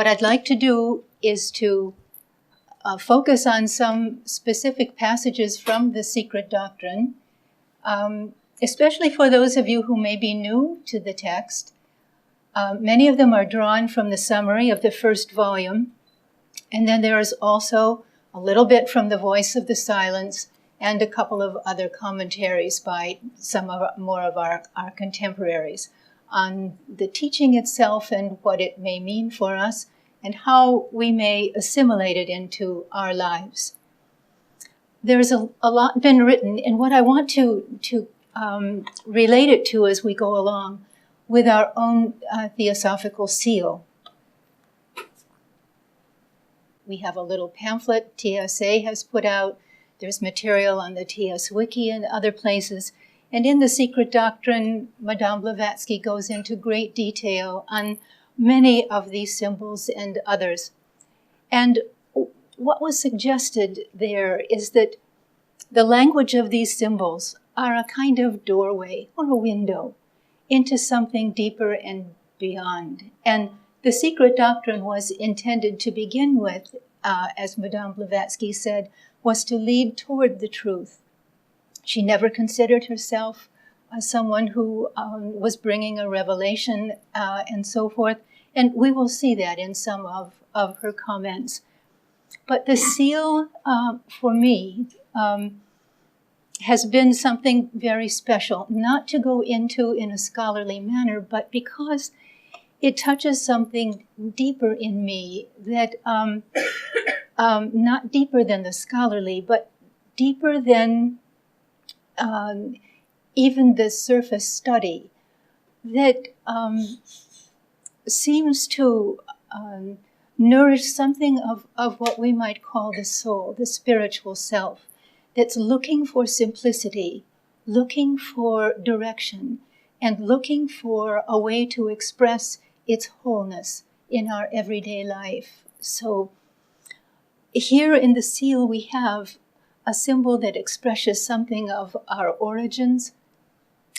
I'd like to do is to focus on some specific passages from the Secret Doctrine, especially for those of you who may be new to the text. Many of them are drawn from the summary of the first volume, and then there is also a little bit from the Voice of the Silence and a couple of other commentaries by some of more of our contemporaries on the teaching itself and what it may mean for us and how we may assimilate it into our lives. There's a lot been written, and what I want to relate it to as we go along with our own Theosophical seal. We have a little pamphlet TSA has put out. There's material on the TS Wiki and other places. And in the Secret Doctrine, Madame Blavatsky goes into great detail on many of these symbols and others. And what was suggested there is that the language of these symbols are a kind of doorway or a window into something deeper and beyond. And the Secret Doctrine was intended to begin with, as Madame Blavatsky said, was to lead toward the truth. She never considered herself someone who was bringing a revelation and so forth. And we will see that in some of her comments. But the seal, for me, has been something very special, not to go into in a scholarly manner, but because it touches something deeper in me that, not deeper than the scholarly, but deeper than even the surface study, that seems to nourish something of what we might call the soul, the spiritual self, that's looking for simplicity, looking for direction, and looking for a way to express its wholeness in our everyday life. So here in the seal we have a symbol that expresses something of our origins,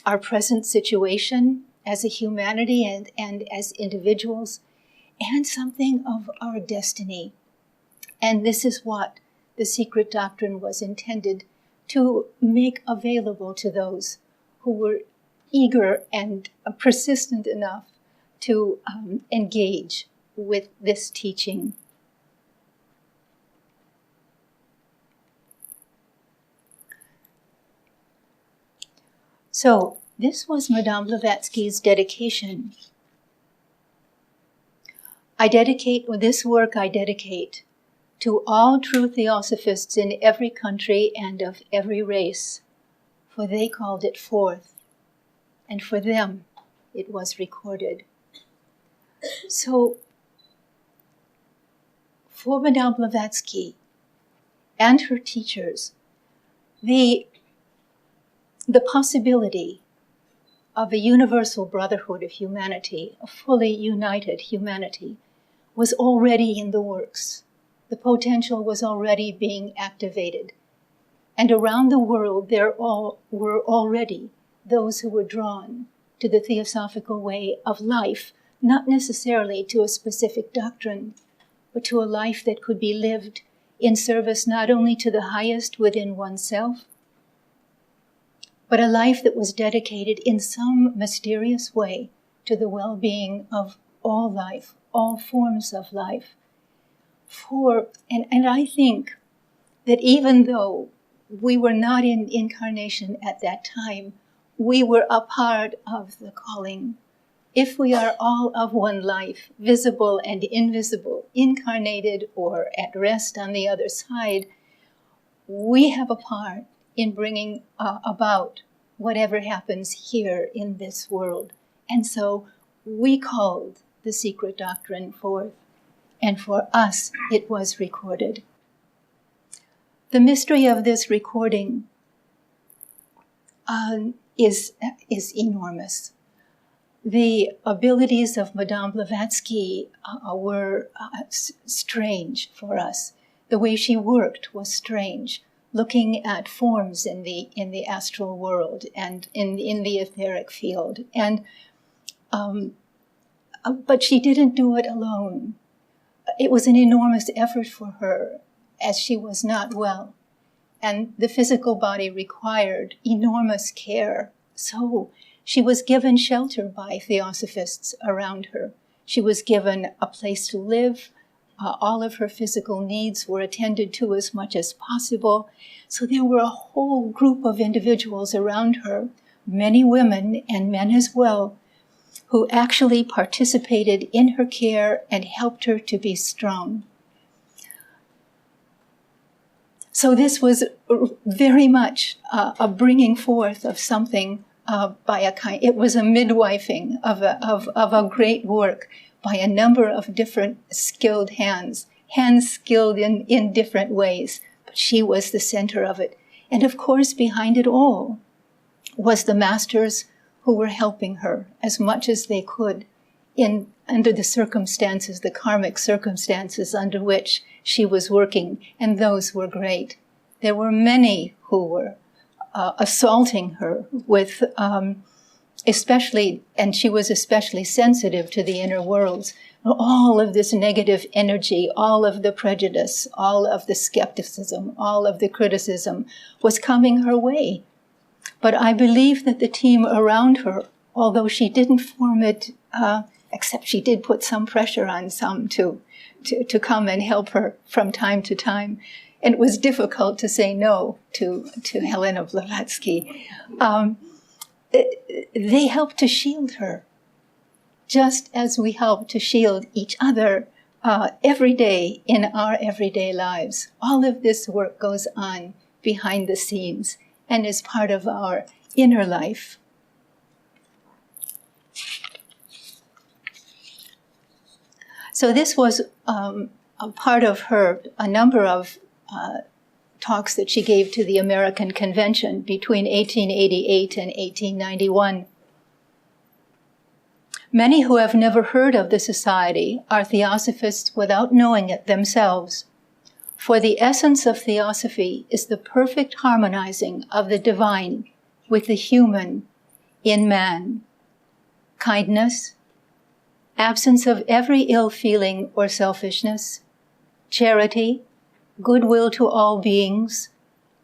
our present situation as a humanity and as individuals, and something of our destiny. And this is what the Secret Doctrine was intended to make available to those who were eager and persistent enough to engage with this teaching. So this was Madame Blavatsky's dedication. This work I dedicate to all true theosophists in every country and of every race, for they called it forth, and for them it was recorded. So, for Madame Blavatsky and her teachers, the possibility of a universal brotherhood of humanity, a fully united humanity, was already in the works. The potential was already being activated. And around the world, there were already those who were drawn to the theosophical way of life, not necessarily to a specific doctrine, but to a life that could be lived in service not only to the highest within oneself, but a life that was dedicated in some mysterious way to the well-being of all life, all forms of life. And I think that even though we were not in incarnation at that time, we were a part of the calling. If we are all of one life, visible and invisible, incarnated or at rest on the other side, we have a part in bringing about whatever happens here in this world. And so we called the Secret Doctrine forth, and for us it was recorded. The mystery of this recording is enormous. The abilities of Madame Blavatsky were strange for us. The way she worked was strange, looking at forms in the astral world and in the etheric field. And but she didn't do it alone. it was an enormous effort for her as she was not well. And the physical body required enormous care. So she was given shelter by theosophists around her. She was given a place to live. All of her physical needs were attended to as much as possible. So there were a whole group of individuals around her, many women and men as well, who actually participated in her care and helped her to be strong. So this was very much a bringing forth of something by a kind. It was a midwifing of a great work by a number of different skilled hands skilled in different ways. But she was the center of it. And of course, behind it all was the masters who were helping her as much as they could under the circumstances, the karmic circumstances under which she was working, and those were great. There were many who were assaulting her with, especially, and she was especially sensitive to the inner worlds, all of this negative energy, all of the prejudice, all of the skepticism, all of the criticism was coming her way. But I believe that the team around her, although she didn't form it, except she did put some pressure on some to come and help her from time to time. And it was difficult to say no to Helena Blavatsky. They helped to shield her, just as we help to shield each other every day in our everyday lives. All of this work goes on behind the scenes and is part of our inner life. So this was a part of a number of talks that she gave to the American Convention between 1888 and 1891. Many who have never heard of the society are theosophists without knowing it themselves. For the essence of theosophy is the perfect harmonizing of the divine with the human in man. Kindness, absence of every ill feeling or selfishness, charity, goodwill to all beings,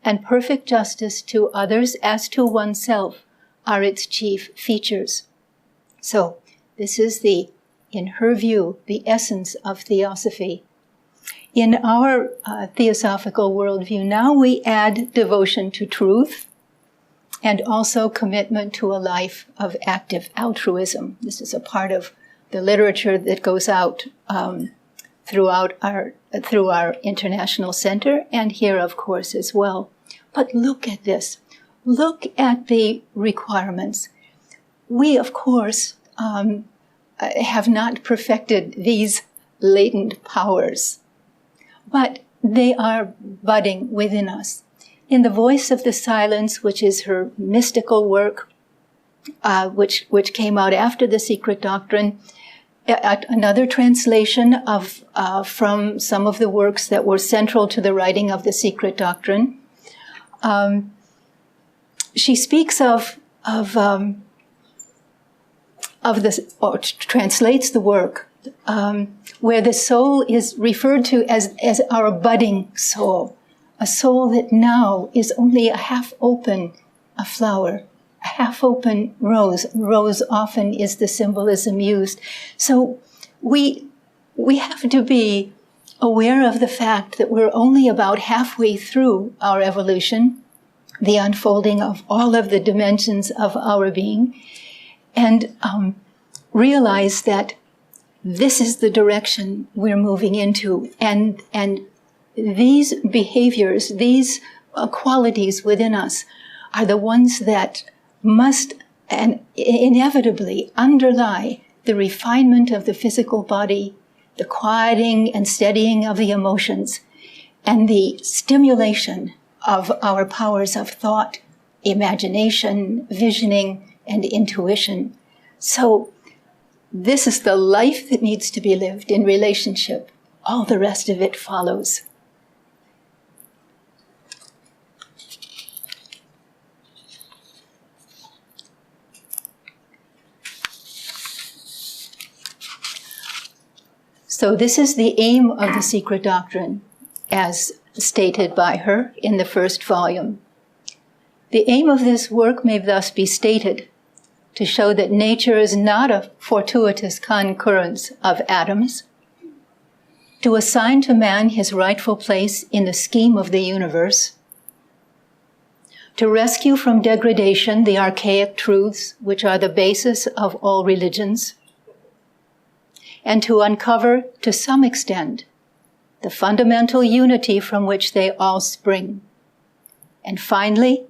and perfect justice to others as to oneself are its chief features. So this is in her view, the essence of theosophy. In our theosophical worldview, now we add devotion to truth and also commitment to a life of active altruism. This is a part of the literature that goes out through our international center and here, of course, as well. But look at this. Look at the requirements. We, of course, have not perfected these latent powers, but they are budding within us. In The Voice of the Silence, which is her mystical work, which came out after The Secret Doctrine, another translation from some of the works that were central to the writing of The Secret Doctrine, she speaks or translates the work where the soul is referred to as our budding soul, a soul that now is only a half-open flower, a half-open rose. Rose often is the symbolism used. So we have to be aware of the fact that we're only about halfway through our evolution, the unfolding of all of the dimensions of our being, and realize that this is the direction we're moving into. And these behaviors, these qualities within us are the ones that must and inevitably underlie the refinement of the physical body, the quieting and steadying of the emotions, and the stimulation of our powers of thought, imagination, visioning, and intuition. So this is the life that needs to be lived in relationship. All the rest of it follows. So this is the aim of the Secret Doctrine, as stated by her in the first volume. The aim of this work may thus be stated to show that nature is not a fortuitous concurrence of atoms, to assign to man his rightful place in the scheme of the universe, to rescue from degradation the archaic truths which are the basis of all religions, and to uncover, to some extent, the fundamental unity from which they all spring. And finally,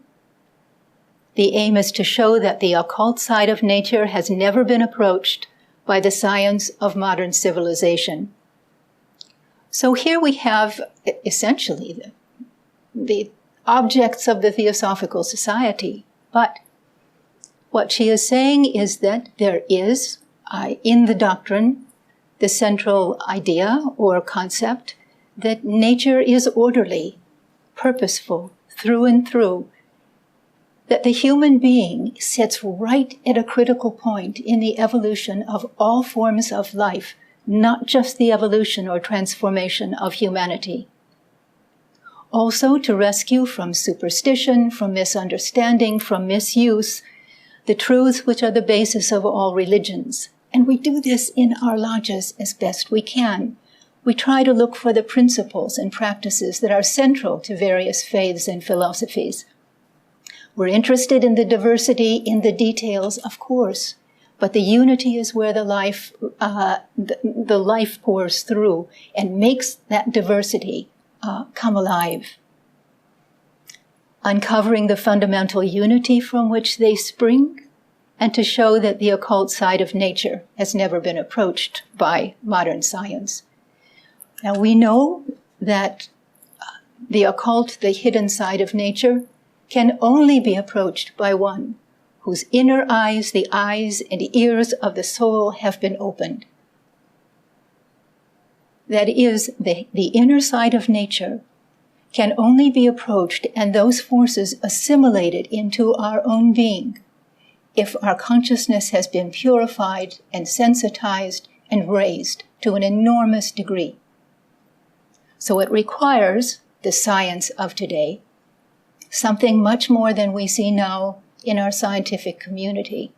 the aim is to show that the occult side of nature has never been approached by the science of modern civilization. So here we have essentially the objects of the Theosophical Society. But what she is saying is that there is, in the doctrine, the central idea or concept that nature is orderly, purposeful, through and through, that the human being sits right at a critical point in the evolution of all forms of life, not just the evolution or transformation of humanity. Also, to rescue from superstition, from misunderstanding, from misuse, the truths which are the basis of all religions. And we do this in our lodges as best we can. We try to look for the principles and practices that are central to various faiths and philosophies. We're interested in the diversity, in the details, of course, but the unity is where the life pours through and makes that diversity come alive. Uncovering the fundamental unity from which they spring, and to show that the occult side of nature has never been approached by modern science. Now we know that the occult, the hidden side of nature, can only be approached by one whose inner eyes, the eyes and ears of the soul, have been opened. That is, the inner side of nature can only be approached and those forces assimilated into our own being if our consciousness has been purified and sensitized and raised to an enormous degree. So it requires the science of today, something much more than we see now in our scientific community.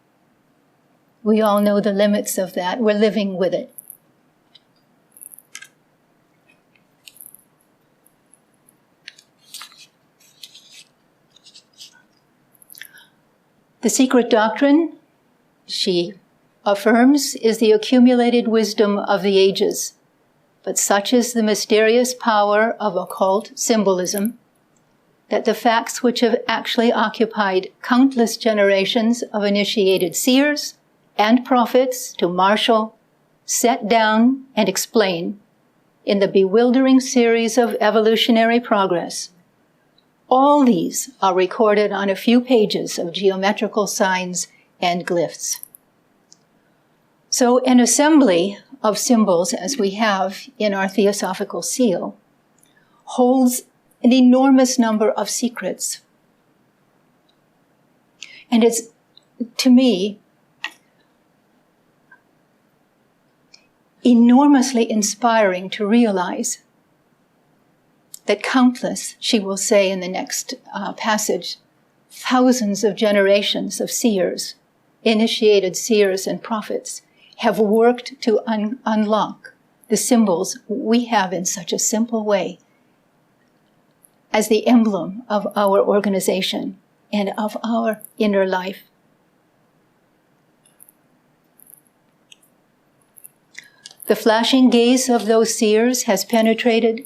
We all know the limits of that. We're living with it. The Secret Doctrine, she affirms, is the accumulated wisdom of the ages. But such is the mysterious power of occult symbolism that the facts which have actually occupied countless generations of initiated seers and prophets to marshal, set down, and explain in the bewildering series of evolutionary progress, all these are recorded on a few pages of geometrical signs and glyphs. So an assembly of symbols, as we have in our Theosophical Seal, holds an enormous number of secrets. And it's, to me, enormously inspiring to realize that countless, she will say in the next passage, thousands of generations of seers, initiated seers and prophets, have worked to unlock the symbols we have in such a simple way as the emblem of our organization and of our inner life. The flashing gaze of those seers has penetrated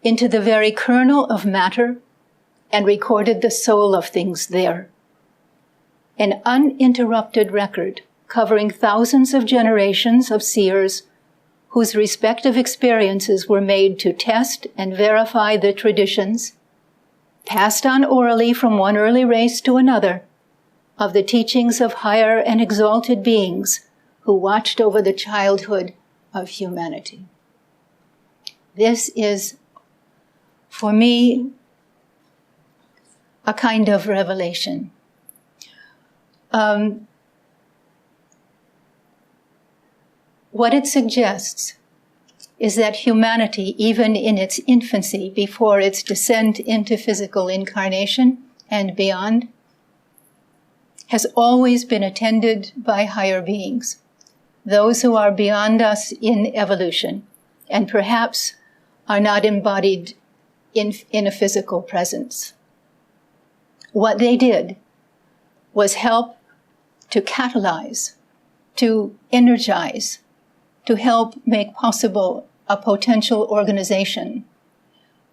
into the very kernel of matter and recorded the soul of things there. An uninterrupted record covering thousands of generations of seers whose respective experiences were made to test and verify the traditions, passed on orally from one early race to another, of the teachings of higher and exalted beings who watched over the childhood of humanity. This is, for me, a kind of revelation. What it suggests is that humanity, even in its infancy, before its descent into physical incarnation and beyond, has always been attended by higher beings, those who are beyond us in evolution, and perhaps are not embodied in a physical presence. What they did was help to catalyze, to energize, to help make possible a potential organization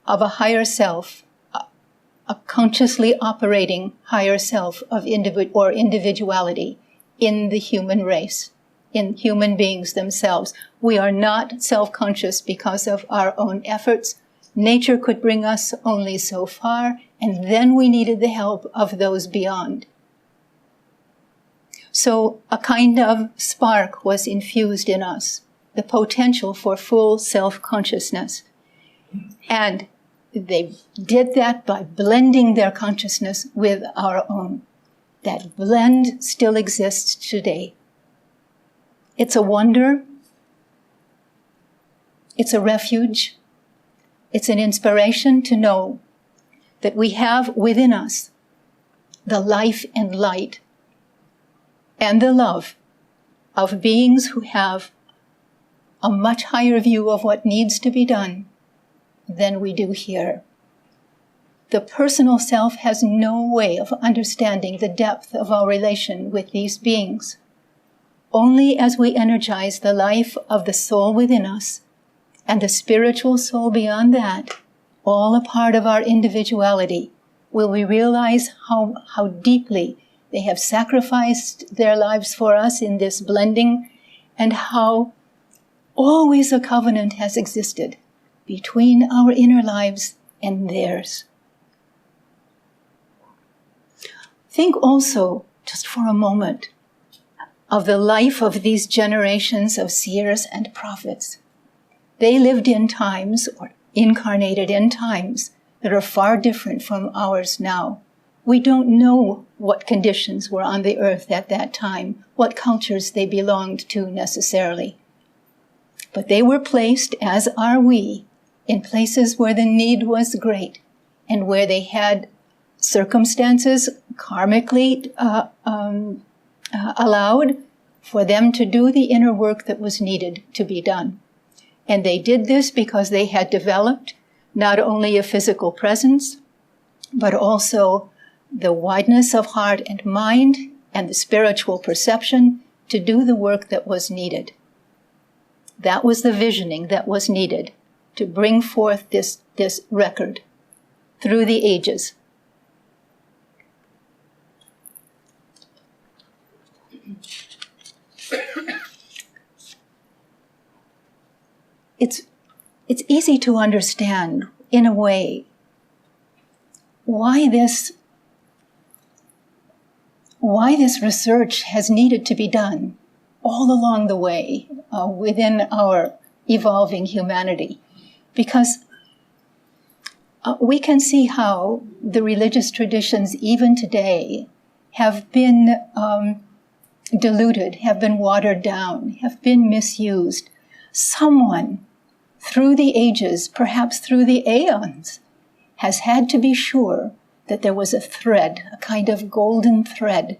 of a higher self, a consciously operating higher self of individuality in the human race, in human beings themselves. We are not self-conscious because of our own efforts. Nature could bring us only so far, and then we needed the help of those beyond. So a kind of spark was infused in us, the potential for full self-consciousness. And they did that by blending their consciousness with our own. That blend still exists today. It's a wonder. It's a refuge. It's an inspiration to know that we have within us the life and light and the love of beings who have a much higher view of what needs to be done than we do here. The personal self has no way of understanding the depth of our relation with these beings. Only as we energize the life of the soul within us and the spiritual soul beyond that, all a part of our individuality, will we realize how deeply they have sacrificed their lives for us in this blending, and how always a covenant has existed between our inner lives and theirs. Think also, just for a moment, of the life of these generations of seers and prophets. They lived in times, or incarnated in times, that are far different from ours now. We don't know what conditions were on the earth at that time, what cultures they belonged to necessarily. But they were placed, as are we, in places where the need was great and where they had circumstances karmically allowed for them to do the inner work that was needed to be done. And they did this because they had developed not only a physical presence, but also the wideness of heart and mind and the spiritual perception to do the work that was needed. That was the visioning that was needed to bring forth this record through the ages. It's easy to understand, in a way, why this research has needed to be done all along the way within our evolving humanity. Because we can see how the religious traditions, even today, have been diluted, have been watered down, have been misused. Someone, through the ages, perhaps through the aeons, has had to be sure that there was a thread, a kind of golden thread,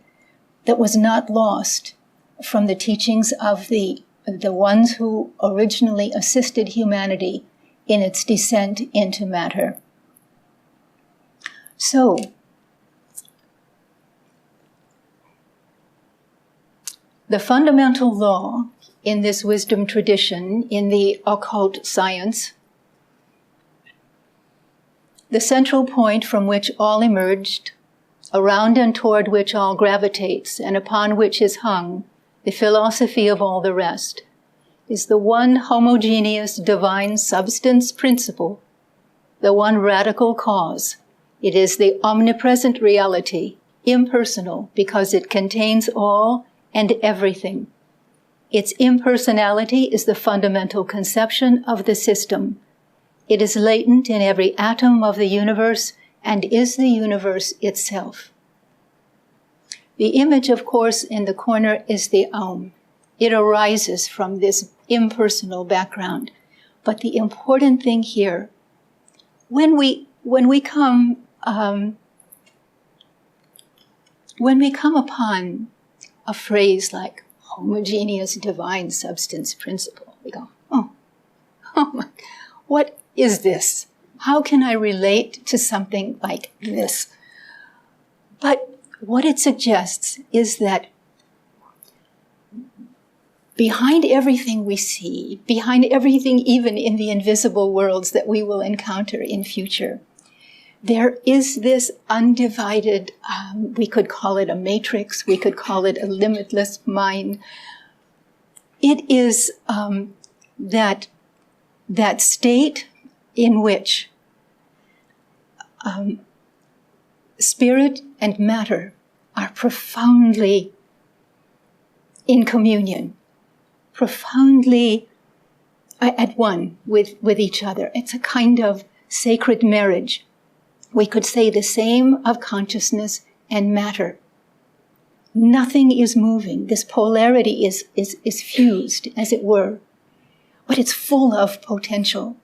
that was not lost from the teachings of the ones who originally assisted humanity in its descent into matter. So, the fundamental law in this wisdom tradition, in the occult science, the central point from which all emerged, around and toward which all gravitates, and upon which is hung the philosophy of all the rest, is the one homogeneous divine substance principle, the one radical cause. It is the omnipresent reality, impersonal, because it contains all and everything. Its impersonality is the fundamental conception of the system. It is latent in every atom of the universe and is the universe itself. The image, of course, in the corner is the Aum. It arises from this impersonal background. But the important thing here, when we come upon a phrase like homogeneous divine substance principle, we go, oh my, what is this? How can I relate to something like this? But what it suggests is that behind everything we see, behind everything even in the invisible worlds that we will encounter in future, there is this undivided, we could call it a matrix, we could call it a limitless mind. It is that state in which spirit and matter are profoundly in communion, profoundly at one with each other. It's a kind of sacred marriage. We could say the same of consciousness and matter. Nothing is moving. This polarity is fused, as it were, but it's full of potential.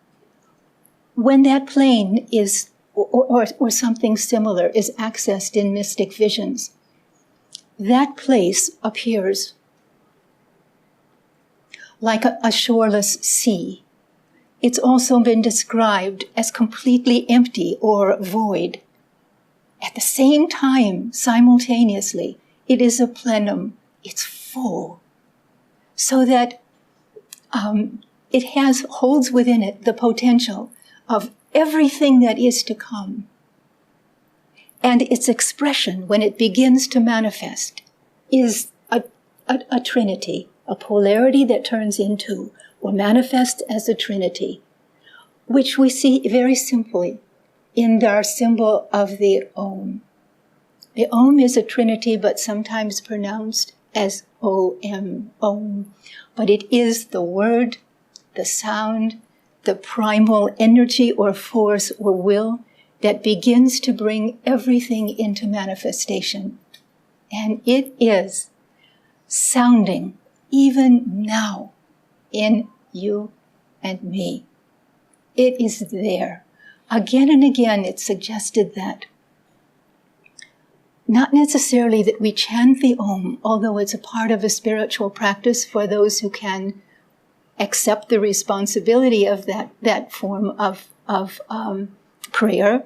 When that plane is, or something similar, is accessed in mystic visions, that place appears like a shoreless sea. It's also been described as completely empty or void. At the same time, simultaneously, it is a plenum. It's full. So that it holds within it the potential of everything that is to come. And its expression, when it begins to manifest, is a trinity, a polarity that turns into or manifests as a trinity, which we see very simply in our symbol of the Om. The Om is a trinity, but sometimes pronounced as O-M, Om. But it is the word, the sound, the primal energy or force or will that begins to bring everything into manifestation. And it is sounding even now in you and me. It is there. Again and again, it's suggested that not necessarily that we chant the Om, although it's a part of a spiritual practice for those who can accept the responsibility of that form of prayer.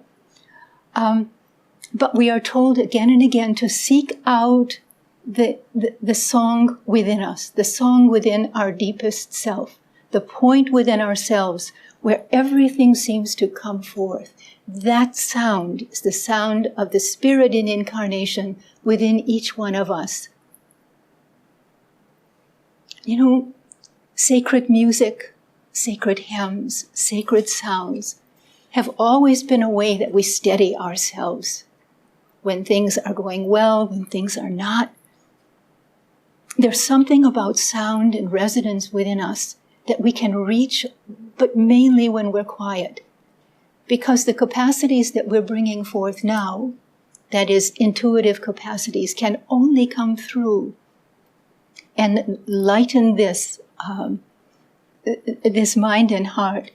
But we are told again and again to seek out the song within us, the song within our deepest self, the point within ourselves where everything seems to come forth. That sound is the sound of the Spirit in incarnation within each one of us. You know, sacred music, sacred hymns, sacred sounds have always been a way that we steady ourselves when things are going well, when things are not. There's something about sound and resonance within us that we can reach, but mainly when we're quiet. Because the capacities that we're bringing forth now, that is, intuitive capacities, can only come through and lighten this mind and heart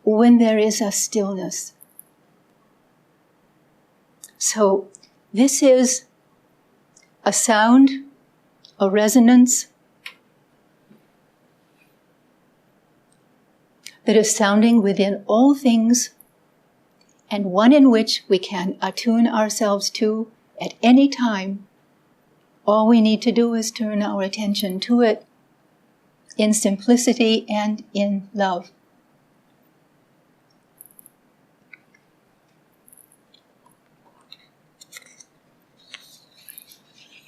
when there is a stillness. So this is a sound, a resonance that is sounding within all things, and one in which we can attune ourselves to at any time. All we need to do is turn our attention to it in simplicity and in love.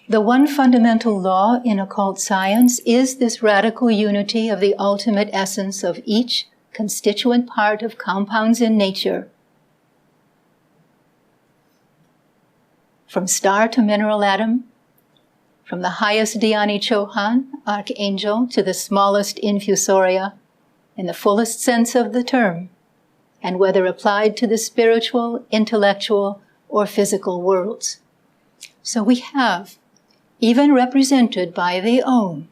The one fundamental law in occult science is this radical unity of the ultimate essence of each constituent part of compounds in nature. From star to mineral atom, from the highest Dhyani Chohan, archangel, to the smallest infusoria, in the fullest sense of the term, and whether applied to the spiritual, intellectual, or physical worlds. So we have, even represented by the Om,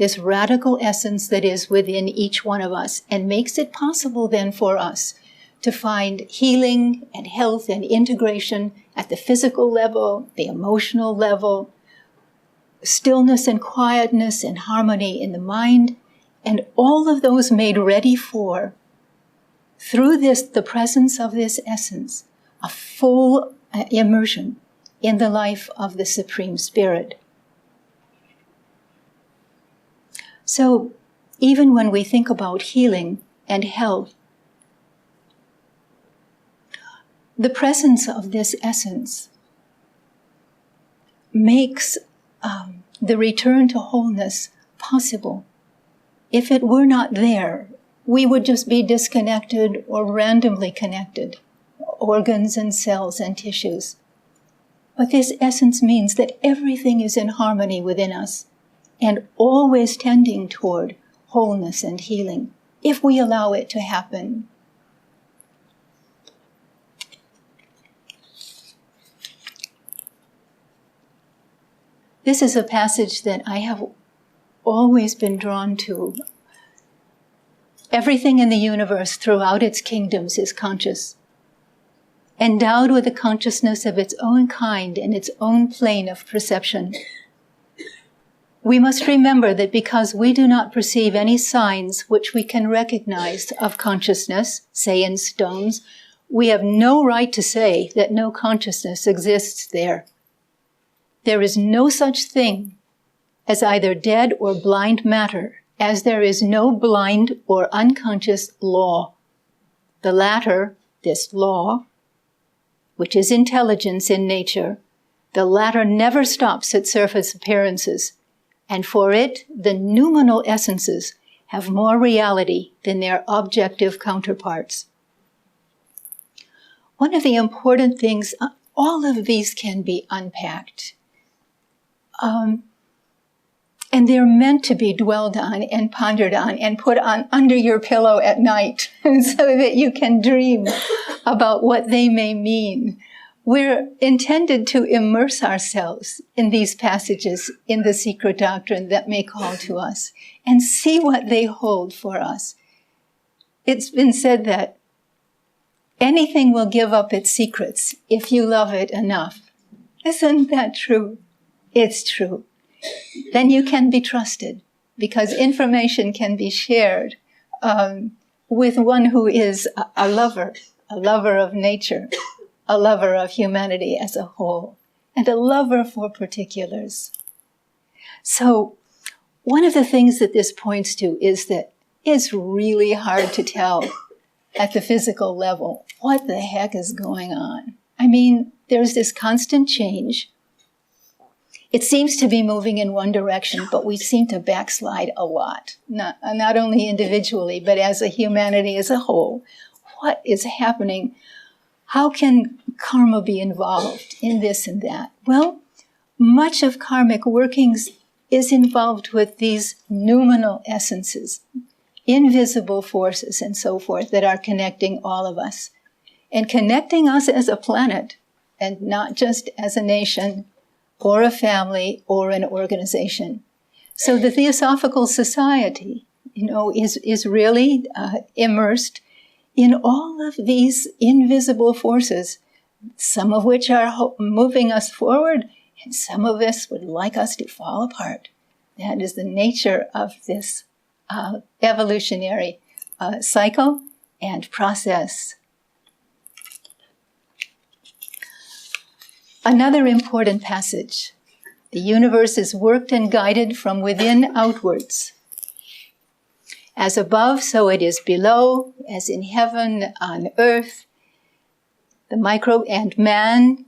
this radical essence that is within each one of us, and makes it possible then for us to find healing and health and integration at the physical level, the emotional level, stillness and quietness and harmony in the mind, and all of those made ready for, through this, the presence of this essence, a full immersion in the life of the Supreme Spirit. So, even when we think about healing and health, the presence of this essence makes the return to wholeness possible. If it were not there, we would just be disconnected or randomly connected, organs and cells and tissues. But this essence means that everything is in harmony within us and always tending toward wholeness and healing, if we allow it to happen. This is a passage that I have always been drawn to. Everything in the universe throughout its kingdoms is conscious, endowed with a consciousness of its own kind and its own plane of perception. We must remember that because we do not perceive any signs which we can recognize of consciousness, say in stones, we have no right to say that no consciousness exists there. There is no such thing as either dead or blind matter, as there is no blind or unconscious law. The latter, this law, which is intelligence in nature, the latter never stops at surface appearances, and for it, the noumenal essences have more reality than their objective counterparts. One of the important things, all of these can be unpacked. And they're meant to be dwelled on and pondered on and put on under your pillow at night so that you can dream about what they may mean. We're intended to immerse ourselves in these passages in the Secret Doctrine that may call to us and see what they hold for us. It's been said that anything will give up its secrets if you love it enough. Isn't that true? It's true. Then you can be trusted because information can be shared with one who is a lover of nature, a lover of humanity as a whole, and a lover for particulars. So one of the things that this points to is that it's really hard to tell at the physical level what the heck is going on. I mean, there's this constant change. It seems to be moving in one direction, but we seem to backslide a lot, not only individually, but as a humanity as a whole. What is happening? How can karma be involved in this and that? Well, much of karmic workings is involved with these noumenal essences, invisible forces and so forth that are connecting all of us and connecting us as a planet and not just as a nation or a family or an organization. So the Theosophical Society, is really immersed in all of these invisible forces, some of which are moving us forward, and some of us would like us to fall apart. That is the nature of this evolutionary cycle and process. Another important passage. The universe is worked and guided from within outwards. As above, so it is below, as in heaven, on earth. The micro and man,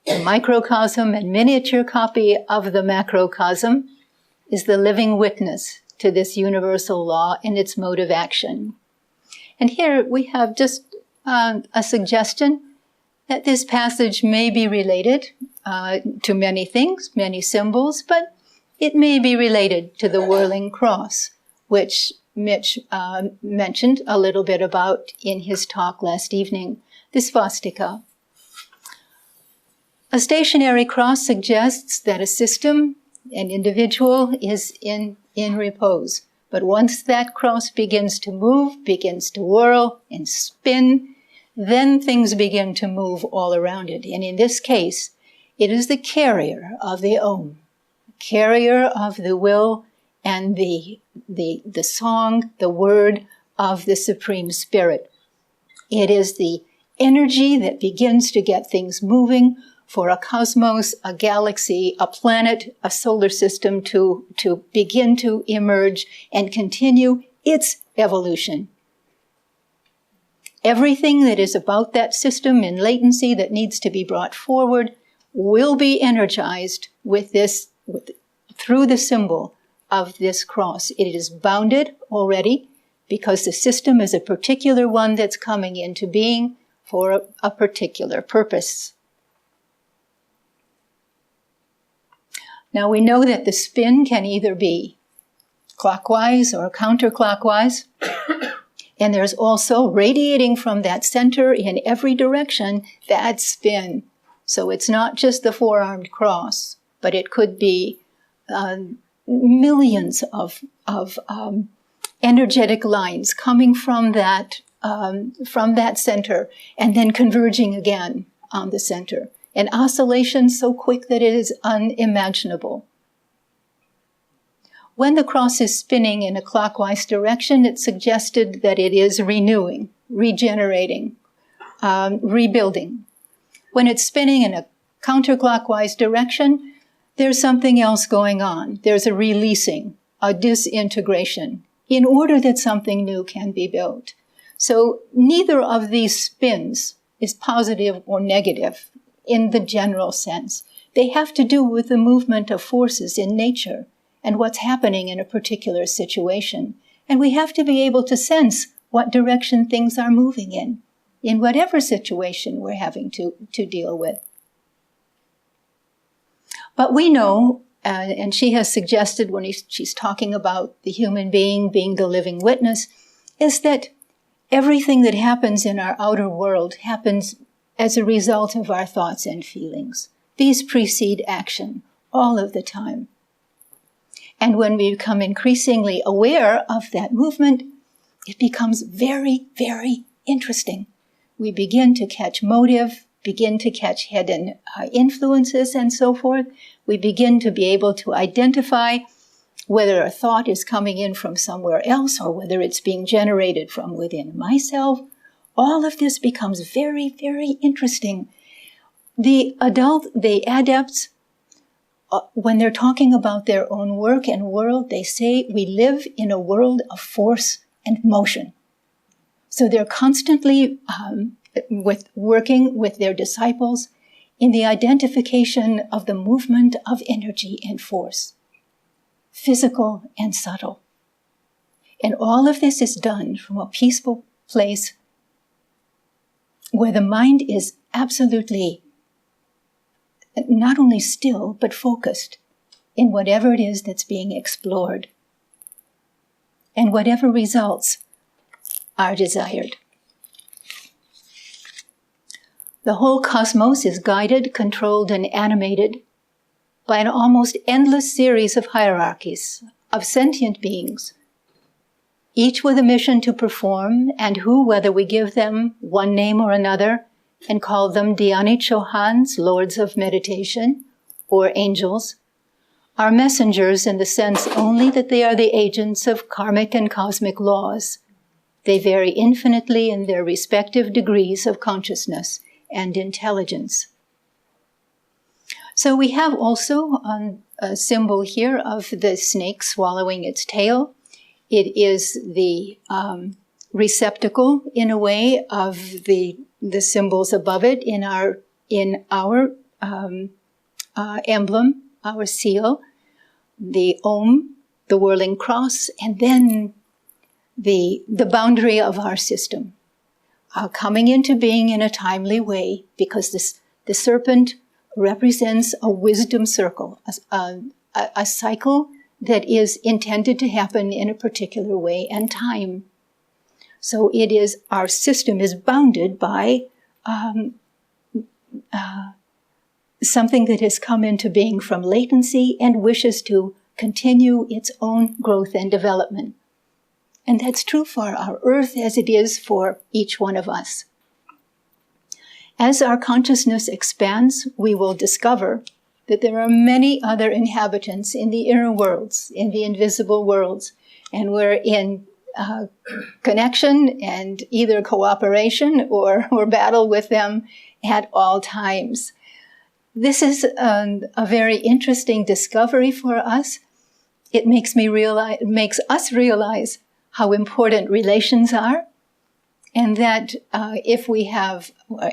the microcosm and miniature copy of the macrocosm, is the living witness to this universal law and its mode of action. And here we have just a suggestion that this passage may be related to many things, many symbols, but it may be related to the Whirling Cross, which Mitch mentioned a little bit about in his talk last evening, the swastika. A stationary cross suggests that a system, an individual, is in in repose. But once that cross begins to move, begins to whirl and spin, then things begin to move all around it. And in this case, it is the carrier of the Om, carrier of the will and the song, the word of the Supreme Spirit. It is the energy that begins to get things moving for a cosmos, a galaxy, a planet, a solar system to begin to emerge and continue its evolution. Everything that is about that system in latency that needs to be brought forward will be energized through the symbol of this cross. It is bounded already because the system is a particular one that's coming into being for a particular purpose. Now we know that the spin can either be clockwise or counterclockwise. And there's also radiating from that center in every direction that spin. So it's not just the four-armed cross, but it could be millions of energetic lines coming from that center and then converging again on the center. An oscillation so quick that it is unimaginable. When the cross is spinning in a clockwise direction, it's suggested that it is renewing, regenerating, rebuilding. When it's spinning in a counterclockwise direction, there's something else going on. There's a releasing, a disintegration, in order that something new can be built. So neither of these spins is positive or negative in the general sense. They have to do with the movement of forces in nature and what's happening in a particular situation. And we have to be able to sense what direction things are moving in whatever situation we're having to deal with. But we know, and she has suggested when she's talking about the human being being the living witness, is that everything that happens in our outer world happens as a result of our thoughts and feelings. These precede action all of the time. And when we become increasingly aware of that movement, it becomes very, very interesting. We begin to catch motive, begin to catch hidden influences and so forth. We begin to be able to identify whether a thought is coming in from somewhere else or whether it's being generated from within myself. All of this becomes very, very interesting. The adepts, when they're talking about their own work and world, they say we live in a world of force and motion. So they're constantly working with their disciples in the identification of the movement of energy and force, physical and subtle. And all of this is done from a peaceful place where the mind is absolutely not only still, but focused in whatever it is that's being explored and whatever results are desired. The whole cosmos is guided, controlled, and animated by an almost endless series of hierarchies of sentient beings, each with a mission to perform, and who, whether we give them one name or another, and call them Dhyani Chohans, lords of meditation, or angels, are messengers in the sense only that they are the agents of karmic and cosmic laws. They vary infinitely in their respective degrees of consciousness and intelligence. So we have also a symbol here of the snake swallowing its tail. It is the receptacle, in a way, of the symbols above it in our emblem, our seal, the Om, the Whirling Cross, and then the boundary of our system, coming into being in a timely way, because the serpent represents a wisdom circle, a cycle that is intended to happen in a particular way and time. So it is, our system is bounded by something that has come into being from latency and wishes to continue its own growth and development. And that's true for our earth as it is for each one of us. As our consciousness expands, we will discover that there are many other inhabitants in the inner worlds, in the invisible worlds, and we're in connection and either cooperation or battle with them at all times. This is a very interesting discovery for us. It makes us realize how important relations are, and that if we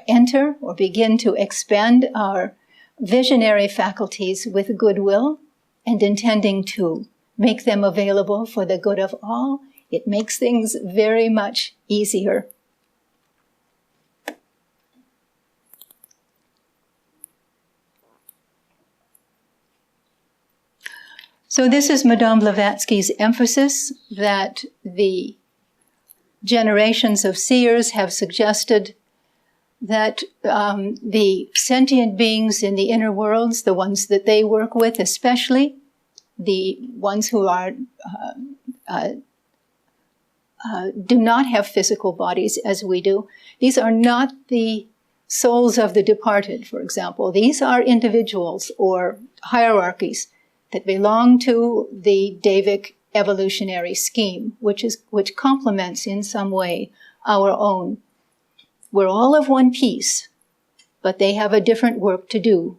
enter or begin to expand our visionary faculties with goodwill and intending to make them available for the good of all, it makes things very much easier. So this is Madame Blavatsky's emphasis that the generations of seers have suggested that the sentient beings in the inner worlds, the ones that they work with especially, the ones who are do not have physical bodies as we do, these are not the souls of the departed, for example. These are individuals or hierarchies that belong to the Devic evolutionary scheme, which complements in some way our own. We're all of one piece, but they have a different work to do.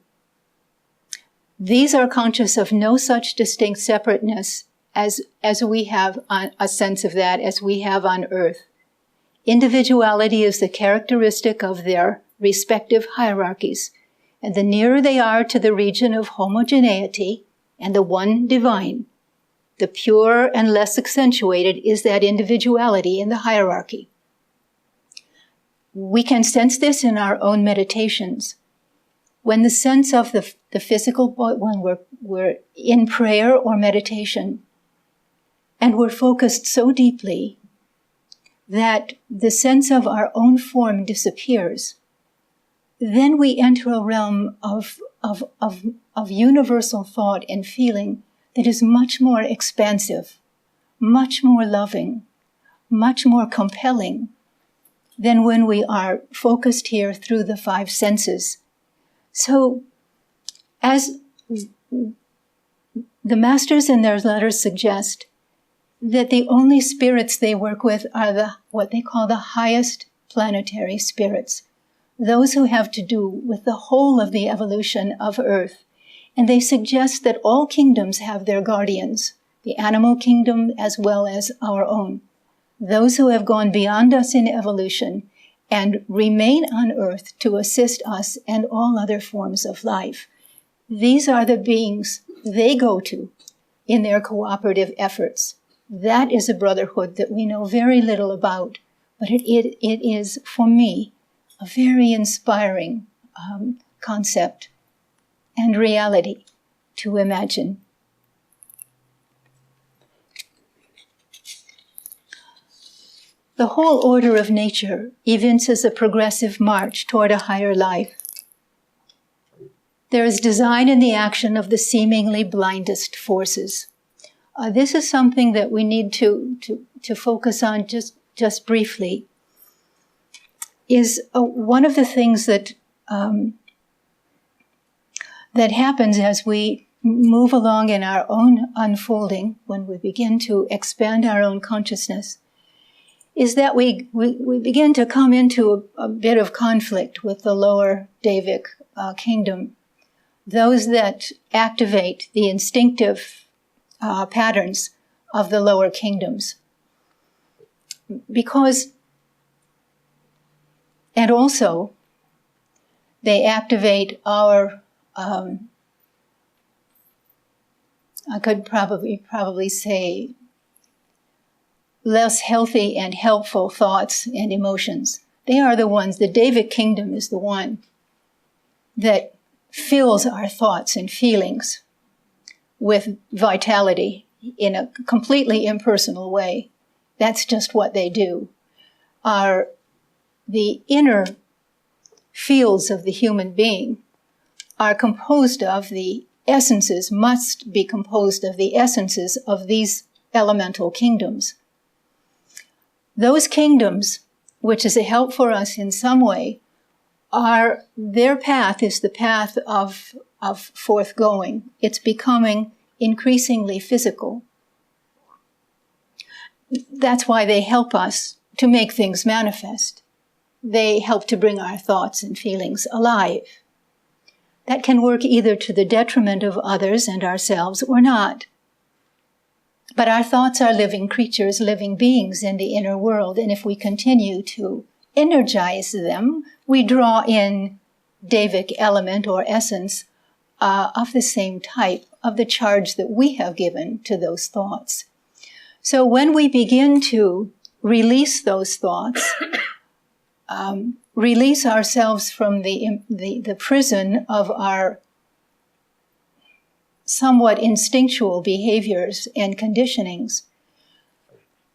These are conscious of no such distinct separateness as we have a sense of that as we have on Earth. Individuality is the characteristic of their respective hierarchies, and the nearer they are to the region of homogeneity and the one divine, the purer and less accentuated is that individuality in the hierarchy. We can sense this in our own meditations. When the sense of the physical body, when we're in prayer or meditation, and we're focused so deeply that the sense of our own form disappears, then we enter a realm of universal thought and feeling that is much more expansive, much more loving, much more compelling than when we are focused here through the five senses. So, as the masters in their letters suggest, that the only spirits they work with are what they call the highest planetary spirits, those who have to do with the whole of the evolution of Earth. And they suggest that all kingdoms have their guardians, the animal kingdom as well as our own, those who have gone beyond us in evolution and remain on Earth to assist us and all other forms of life. These are the beings they go to in their cooperative efforts. That is a brotherhood that we know very little about, but it is, for me, a very inspiring concept and reality to imagine. The whole order of nature evinces a progressive march toward a higher life. There is design in the action of the seemingly blindest forces. This is something that we need to focus on just briefly. Is one of the things that happens as we move along in our own unfolding, when we begin to expand our own consciousness, is that we begin to come into a bit of conflict with the lower Devic kingdom, those that activate the instinctive patterns of the lower kingdoms. And also, they activate our, I could probably say, less healthy and helpful thoughts and emotions. They are the ones, the Devic kingdom is the one that fills our thoughts and feelings with vitality in a completely impersonal way. That's just what they do. The inner fields of the human being are composed of the essences must be composed of the essences of these elemental kingdoms. Those kingdoms, which is a help for us in some way, their path is the path of forthgoing. It's becoming increasingly physical. That's why they help us to make things manifest. They help to bring our thoughts and feelings alive. That can work either to the detriment of others and ourselves or not. But our thoughts are living creatures, living beings in the inner world, and if we continue to energize them, we draw in Devic element or essence of the same type, of the charge that we have given to those thoughts. So when we begin to release those thoughts, release ourselves from the prison of our somewhat instinctual behaviors and conditionings,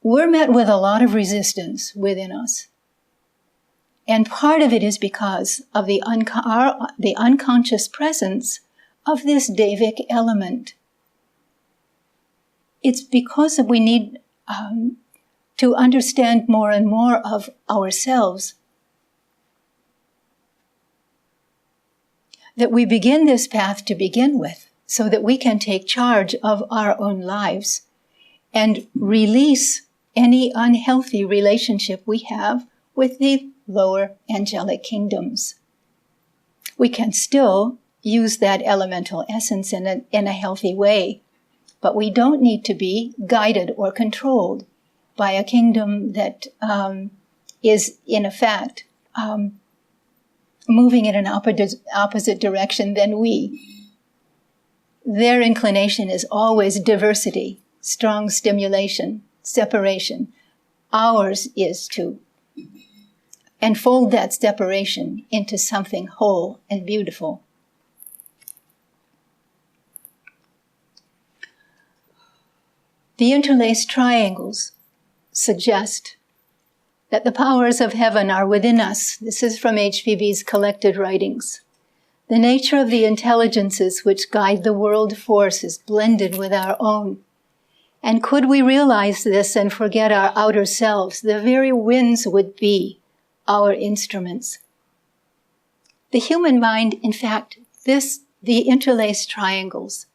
we're met with a lot of resistance within us. And part of it is because of the unconscious presence of this Devic element. It's because we need to understand more and more of ourselves that we begin this path to begin with, so that we can take charge of our own lives and release any unhealthy relationship we have with the lower angelic kingdoms. We can still use that elemental essence in a healthy way, but we don't need to be guided or controlled by a kingdom that is, in effect, moving in an opposite direction than we. Their inclination is always diversity, strong stimulation, separation. Ours is to enfold that separation into something whole and beautiful. The interlaced triangles suggest that the powers of heaven are within us. This is from HPB's collected writings. The nature of the intelligences which guide the world force is blended with our own. And could we realize this and forget our outer selves, the very winds would be our instruments. The human mind, in fact, the interlaced triangles,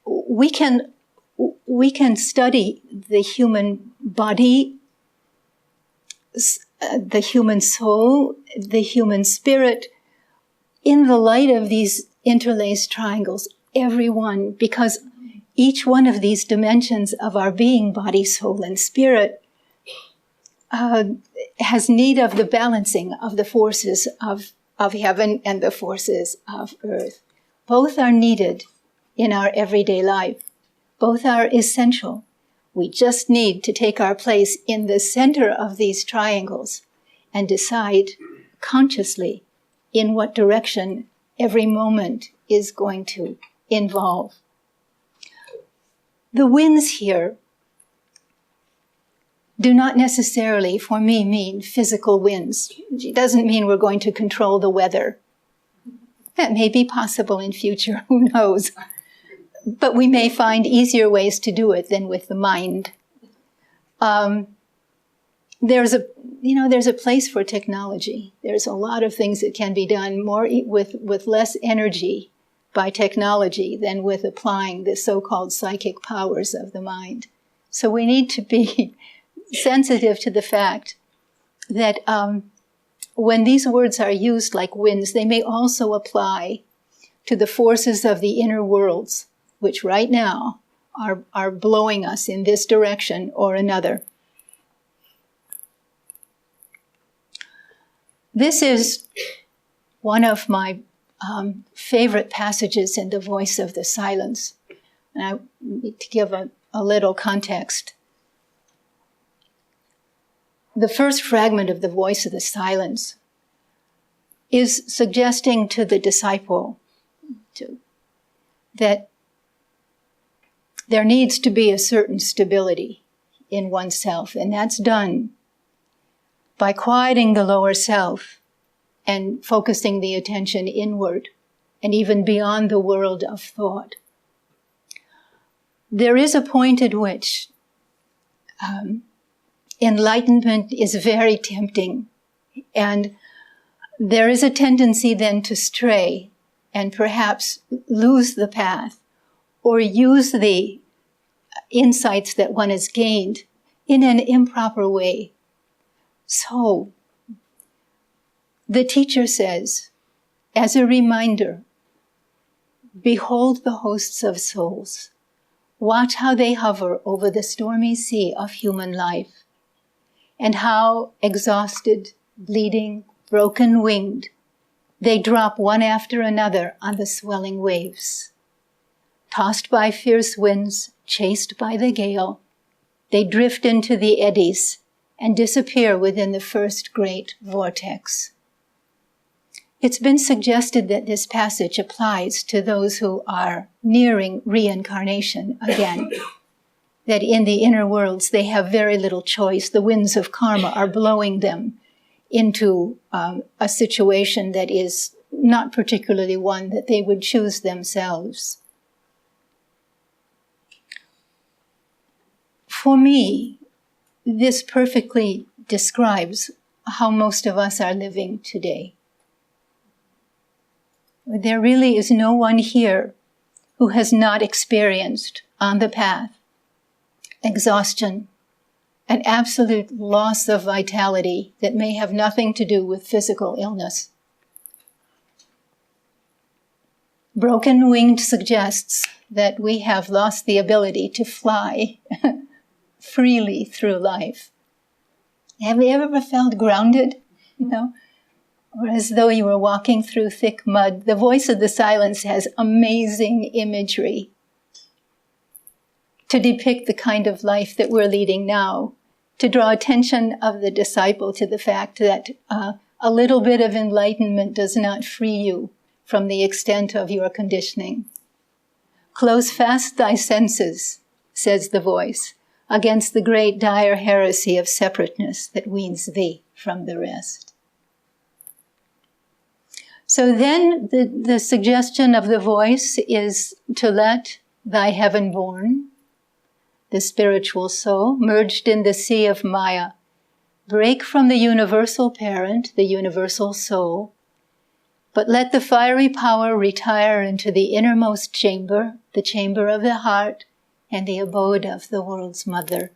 we can study the human body, the human soul, the human spirit, in the light of these interlaced triangles, every one, because each one of these dimensions of our being, body, soul, and spirit, has need of the balancing of the forces of heaven and the forces of earth. Both are needed in our everyday life. Both are essential. We just need to take our place in the center of these triangles and decide consciously in what direction every moment is going to involve. The winds here do not necessarily, for me, mean physical winds. It doesn't mean we're going to control the weather. That may be possible in future, who knows? But we may find easier ways to do it than with the mind. There's a place for technology. There's a lot of things that can be done more with less energy by technology than with applying the so-called psychic powers of the mind. So we need to be sensitive to the fact that when these words are used like winds, they may also apply to the forces of the inner worlds, which right now are blowing us in this direction or another. This is one of my favorite passages in The Voice of the Silence. And I need to give a little context. The first fragment of The Voice of the Silence is suggesting to the disciple that there needs to be a certain stability in oneself, and that's done by quieting the lower self and focusing the attention inward. and even beyond the world of thought. There is a point at which enlightenment is very tempting, and there is a tendency then to stray and perhaps lose the path or use the insights that one has gained in an improper way. So, the teacher says, as a reminder, behold the hosts of souls. Watch how they hover over the stormy sea of human life, and how exhausted, bleeding, broken-winged, they drop one after another on the swelling waves. Tossed by fierce winds, chased by the gale, they drift into the eddies and disappear within the first great vortex. It's been suggested that this passage applies to those who are nearing reincarnation again, that in the inner worlds they have very little choice. The winds of karma are blowing them into a situation that is not particularly one that they would choose themselves. For me, this perfectly describes how most of us are living today. There really is no one here who has not experienced on the path exhaustion, an absolute loss of vitality that may have nothing to do with physical illness. Broken winged suggests that we have lost the ability to fly freely through life. Have you ever felt grounded? Or as though you were walking through thick mud? The voice of the silence has amazing imagery to depict the kind of life that we're leading now, to draw attention of the disciple to the fact that a little bit of enlightenment does not free you from the extent of your conditioning. Close fast thy senses, says the voice, against the great dire heresy of separateness that weans thee from the rest. So then the suggestion of the voice is to let thy heaven-born, the spiritual soul, merged in the sea of Maya, break from the universal parent, the universal soul, but let the fiery power retire into the innermost chamber, the chamber of the heart, and the abode of the world's mother.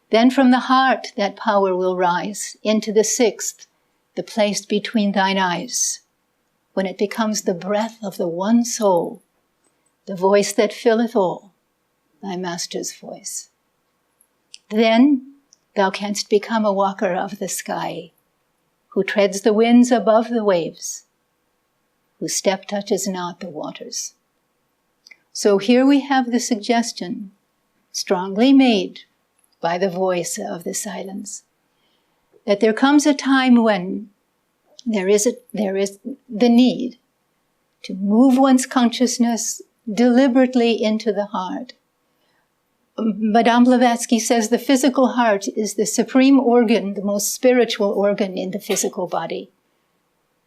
Then from the heart that power will rise into the sixth, the place between thine eyes, when it becomes the breath of the one soul, the voice that filleth all, thy master's voice. Then thou canst become a walker of the sky, who treads the winds above the waves, whose step touches not the waters. So here we have the suggestion, strongly made by the voice of the silence, that there comes a time when there is the need to move one's consciousness deliberately into the heart. Madame Blavatsky says the physical heart is the supreme organ, the most spiritual organ in the physical body.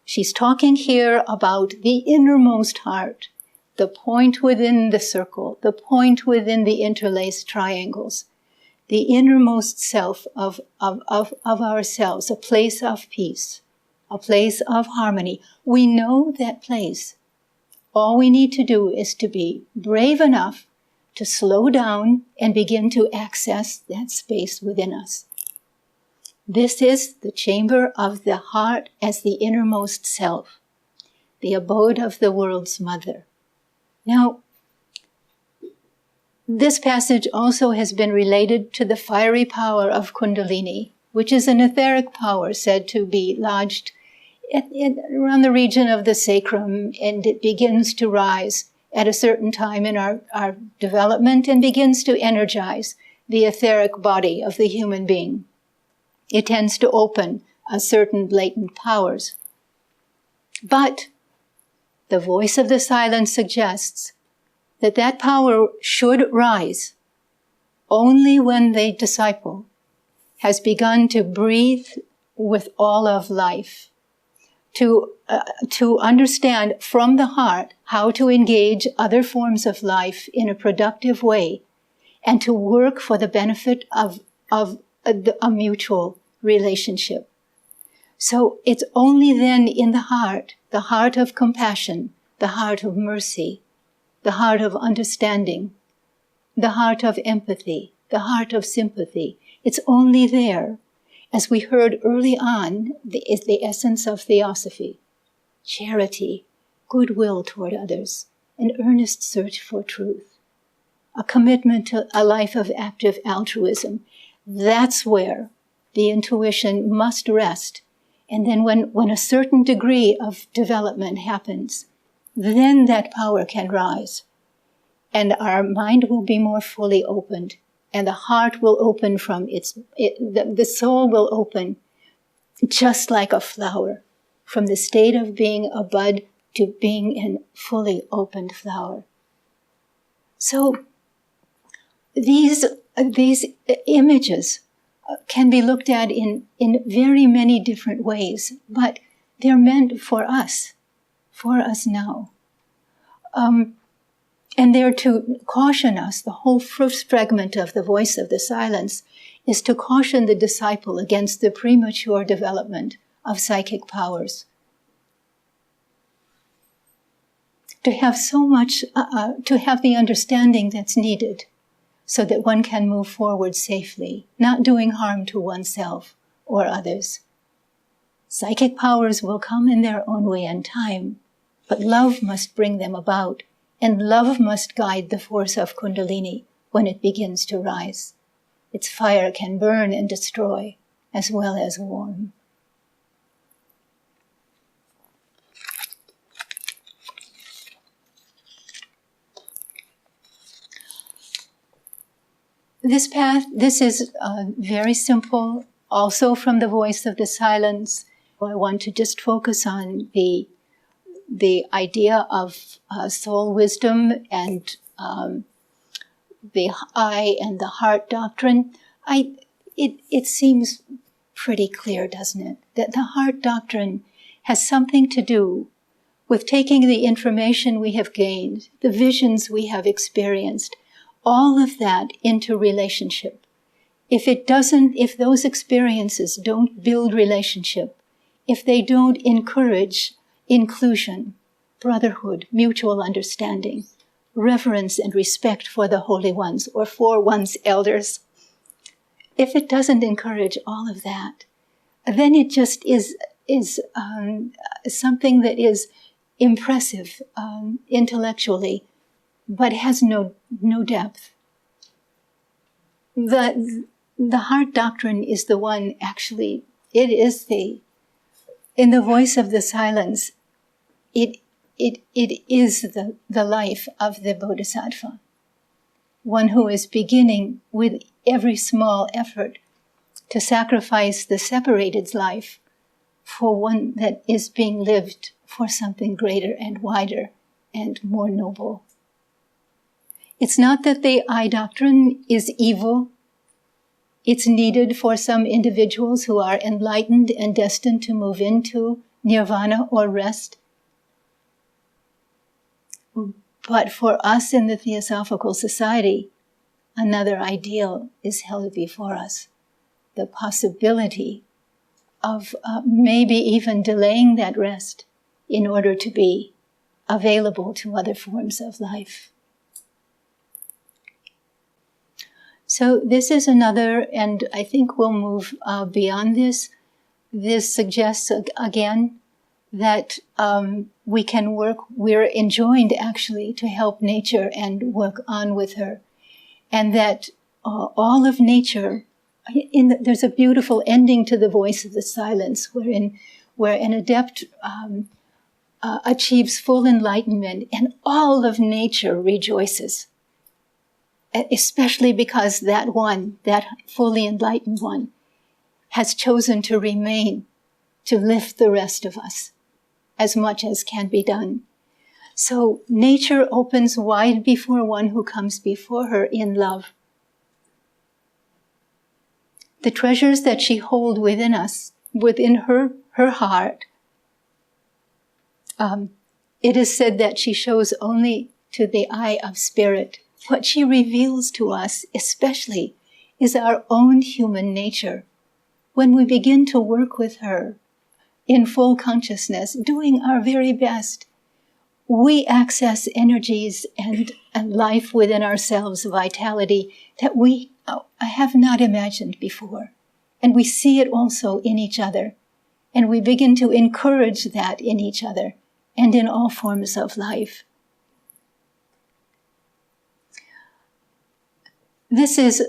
She's talking here about the innermost heart, the point within the circle, the point within the interlaced triangles, the innermost self of ourselves, a place of peace, a place of harmony. We know that place. All we need to do is to be brave enough to slow down and begin to access that space within us. This is the chamber of the heart as the innermost self, the abode of the world's mother. Now, this passage also has been related to the fiery power of Kundalini, which is an etheric power said to be lodged around the region of the sacrum, and it begins to rise at a certain time in our development and begins to energize the etheric body of the human being. It tends to open certain latent powers. But the voice of the silence suggests that that power should rise only when the disciple has begun to breathe with all of life, to understand from the heart how to engage other forms of life in a productive way and to work for the benefit of a mutual relationship. So it's only then in the heart of compassion, the heart of mercy, the heart of understanding, the heart of empathy, the heart of sympathy. It's only there, as we heard early on, is the essence of theosophy. Charity, goodwill toward others, an earnest search for truth, a commitment to a life of active altruism. That's where the intuition must rest. And then when a certain degree of development happens, then that power can rise. And our mind will be more fully opened. And the heart will open from the soul will open just like a flower, from the state of being a bud to being a fully opened flower. So these images can be looked at in very many different ways, but they're meant for us now. And they're to caution us. The whole first fragment of the voice of the silence is to caution the disciple against the premature development of psychic powers. To have so much, to have the understanding that's needed so that one can move forward safely, not doing harm to oneself or others. Psychic powers will come in their own way and time, but love must bring them about, and love must guide the force of Kundalini when it begins to rise. Its fire can burn and destroy as well as warm. This path, this is very simple, also from the voice of the silence. I want to just focus on the idea of soul wisdom and the I and the heart doctrine. It seems pretty clear, doesn't it? That the heart doctrine has something to do with taking the information we have gained, the visions we have experienced, all of that into relationship. If those experiences don't build relationship, if they don't encourage inclusion, brotherhood, mutual understanding, reverence and respect for the holy ones or for one's elders, if it doesn't encourage all of that, then it just is something that is impressive intellectually, but has no depth. The heart doctrine is the one, actually, it is in the voice of the silence, it is the life of the Bodhisattva. One who is beginning with every small effort to sacrifice the separated life for one that is being lived for something greater and wider and more noble. It's not that the I doctrine is evil. It's needed for some individuals who are enlightened and destined to move into nirvana or rest. But for us in the Theosophical Society, another ideal is held before us. The possibility of maybe even delaying that rest in order to be available to other forms of life. So this is another, and I think we'll move beyond this. This suggests, again, that we can work, we're enjoined actually to help nature and work on with her. And that all of nature, there's a beautiful ending to the voice of the silence, where an adept achieves full enlightenment and all of nature rejoices. Especially because that fully enlightened one, has chosen to remain, to lift the rest of us as much as can be done. So nature opens wide before one who comes before her in love. The treasures that she holds within us, within her heart, It is said that she shows only to the eye of spirit. What she reveals to us, especially, is our own human nature. When we begin to work with her in full consciousness, doing our very best, we access energies and life within ourselves, vitality that we have not imagined before. And we see it also in each other. And we begin to encourage that in each other and in all forms of life. This is,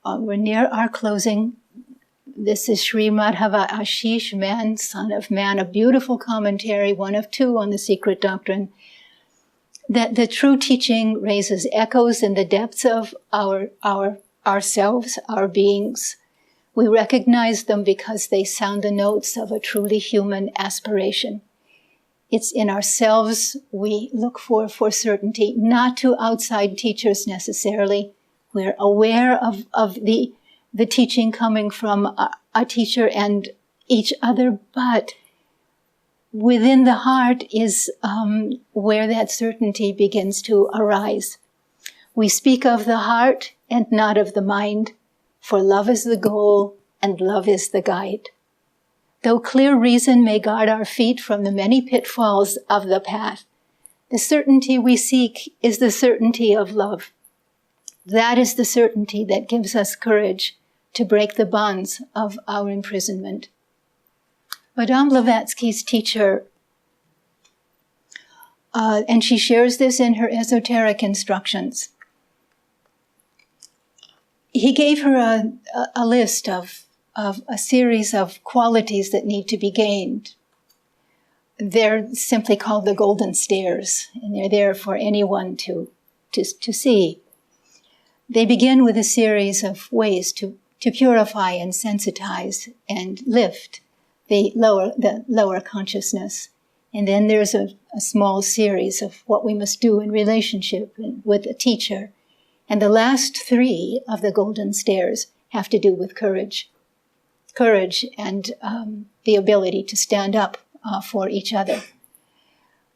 we're near our closing. This is Sri Madhava Ashish, Man, Son of Man, a beautiful commentary, one of two on the Secret Doctrine, that the true teaching raises echoes in the depths of ourselves, our beings. We recognize them because they sound the notes of a truly human aspiration. It's in ourselves we look for certainty, not to outside teachers necessarily. We're aware of the teaching coming from a teacher and each other, but within the heart is where that certainty begins to arise. We speak of the heart and not of the mind, for love is the goal and love is the guide. Though clear reason may guard our feet from the many pitfalls of the path, the certainty we seek is the certainty of love. That is the certainty that gives us courage to break the bonds of our imprisonment. Madame Blavatsky's teacher, and she shares this in her esoteric instructions, he gave her a list of a series of qualities that need to be gained. They're simply called the golden stairs, and they're there for anyone to see. They begin with a series of ways to purify and sensitize and lift the lower consciousness. And then there's a small series of what we must do in relationship with a teacher. And the last three of the golden stairs have to do with courage. Courage and the ability to stand up for each other.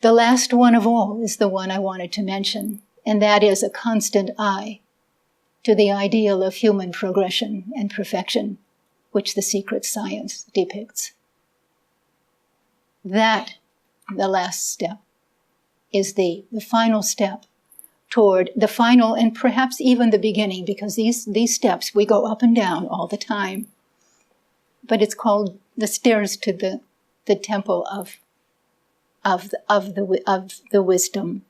The last one of all is the one I wanted to mention, and that is a constant eye to the ideal of human progression and perfection, which the secret science depicts. That, the last step, is the final step toward the final and perhaps even the beginning, because these steps, we go up and down all the time. But it's called the stairs to the temple of the wisdom.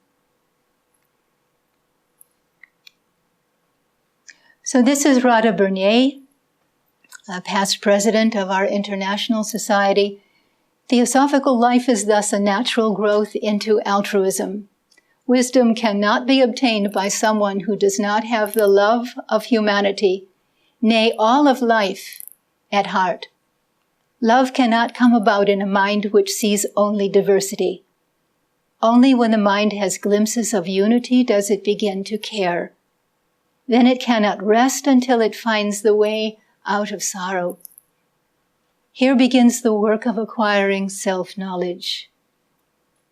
So this is Radha Bernier, a past president of our international society. Theosophical life is thus a natural growth into altruism. Wisdom cannot be obtained by someone who does not have the love of humanity, nay, all of life, at heart. Love cannot come about in a mind which sees only diversity. Only when the mind has glimpses of unity does it begin to care. Then it cannot rest until it finds the way out of sorrow. Here begins the work of acquiring self-knowledge.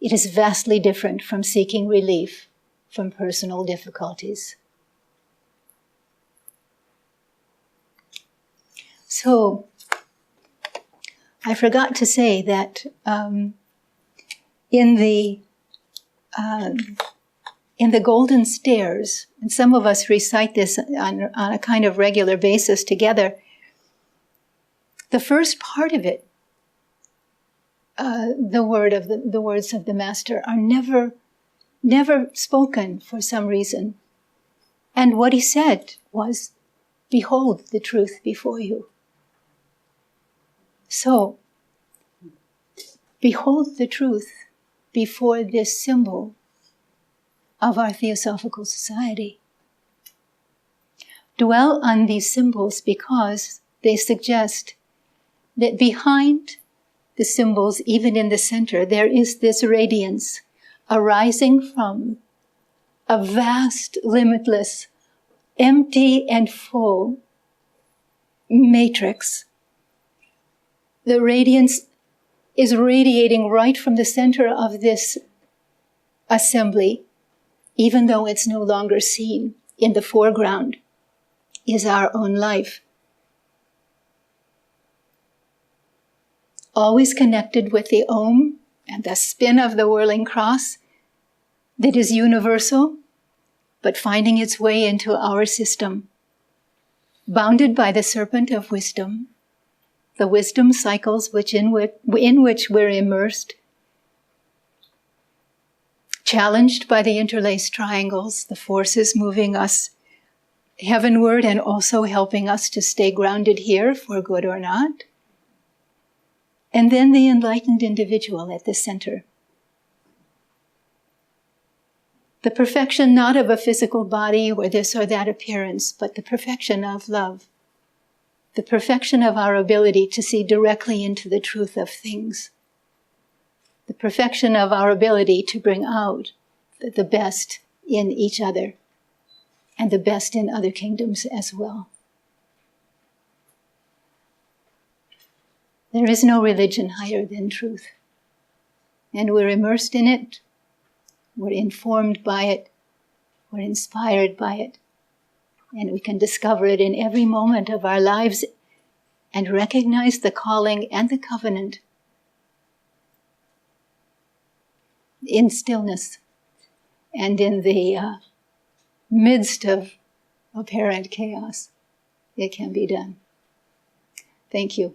It is vastly different from seeking relief from personal difficulties. So, I forgot to say that in the golden stairs, and some of us recite this on a kind of regular basis together, the first part of it, the words of the Master are never spoken for some reason. And what he said was, "Behold the truth before you." So, behold the truth before this symbol of our Theosophical Society. Dwell on these symbols because they suggest that behind the symbols, even in the center, there is this radiance arising from a vast, limitless, empty and full matrix. The radiance is radiating right from the center of this assembly, even though it's no longer seen in the foreground, is our own life. Always connected with the Om and the spin of the whirling cross that is universal, but finding its way into our system, bounded by the serpent of wisdom, the wisdom cycles in which we're immersed, challenged by the interlaced triangles, the forces moving us heavenward and also helping us to stay grounded here, for good or not. And then the enlightened individual at the center. The perfection not of a physical body or this or that appearance, but the perfection of love. The perfection of our ability to see directly into the truth of things. The perfection of our ability to bring out the best in each other and the best in other kingdoms as well. There is no religion higher than truth. And we're immersed in it. We're informed by it. We're inspired by it. And we can discover it in every moment of our lives and recognize the calling and the covenant in stillness and in the midst of apparent chaos. It can be done. Thank you.